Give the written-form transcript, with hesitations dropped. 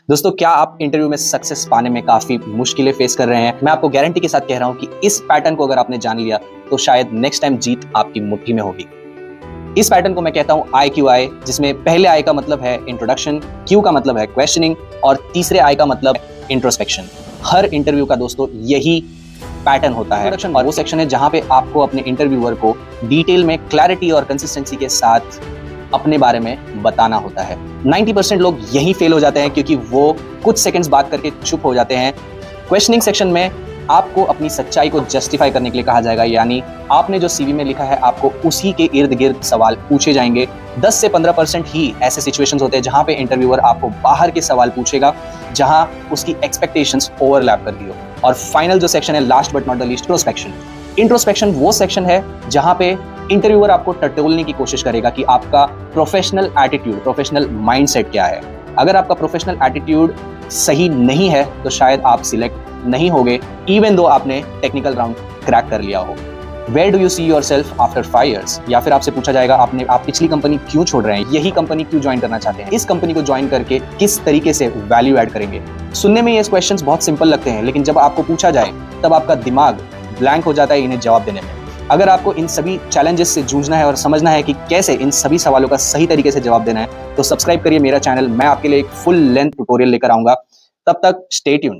दोस्तों, क्या आप इंटरव्यू में सक्सेस पाने में काफी मुश्किलें फेस कर रहे हैं? मैं आपको गारंटी के साथ कह रहा हूं कि इस पैटर्न को अगर आपने जान लिया तो शायद नेक्स्ट टाइम जीत आपकी मुट्ठी में होगी। इस पैटर्न को मैं कहता हूं IQI, जिसमें पहले I का मतलब है इंट्रोडक्शन, Q का मतलब है क्वेश्चनिंग और तीसरे I का मतलब इंट्रोस्पेक्शन। हर इंटरव्यू का दोस्तों यही पैटर्न होता है। इंट्रोडक्शन वो सेक्शन है जहां पे आपको अपने इंटरव्यूअर को डिटेल में क्लैरिटी और कंसिस्टेंसी के साथ अपने बारे में बताना होता है। 90% लोग यही फेल हो जाते हैं क्योंकि वो कुछ सेकंड्स बात करके चुप हो जाते हैं। क्वेश्चनिंग सेक्शन में आपको अपनी सच्चाई को जस्टिफाई करने के लिए कहा जाएगा, यानी आपने जो CV में लिखा है आपको उसी के इर्द गिर्द सवाल पूछे जाएंगे। 10 से 15% ही ऐसे सिचुएशंस होते हैं जहां पे इंटरव्यूअर आपको बाहर के सवाल पूछेगा जहां उसकी एक्सपेक्टेशंस ओवरलैप करती हो। और फाइनल जो सेक्शन है, last but not the least, introspection. Introspection वो सेक्शन है जहां पे इंटरव्यूअर आपको टटोलने की कोशिश करेगा कि आपका प्रोफेशनल एटीट्यूड, प्रोफेशनल माइंडसेट क्या है। अगर आपका प्रोफेशनल एटीट्यूड सही नहीं है तो शायद आप सिलेक्ट नहीं होगे, इवन दो आपने टेक्निकल राउंड क्रैक कर लिया हो। Where do you see yourself after 5 years? या फिर आपसे पूछा जाएगा आप पिछली कंपनी क्यों छोड़ रहे हैं, यही कंपनी क्यों ज्वाइन करना चाहते हैं, इस कंपनी को ज्वाइन करके किस तरीके से वैल्यू ऐड करेंगे। सुनने में ये क्वेश्चंस बहुत सिंपल लगते हैं, लेकिन जब आपको पूछा जाए तब आपका दिमाग ब्लैंक हो जाता है इन्हें जवाब देने में। अगर आपको इन सभी चैलेंजेस से जूझना है और समझना है कि कैसे इन सभी सवालों का सही तरीके से जवाब देना है, तो सब्सक्राइब करिए मेरा चैनल। मैं आपके लिए एक फुल लेंथ ट्यूटोरियल लेकर आऊंगा। तब तक स्टे ट्यून्ड।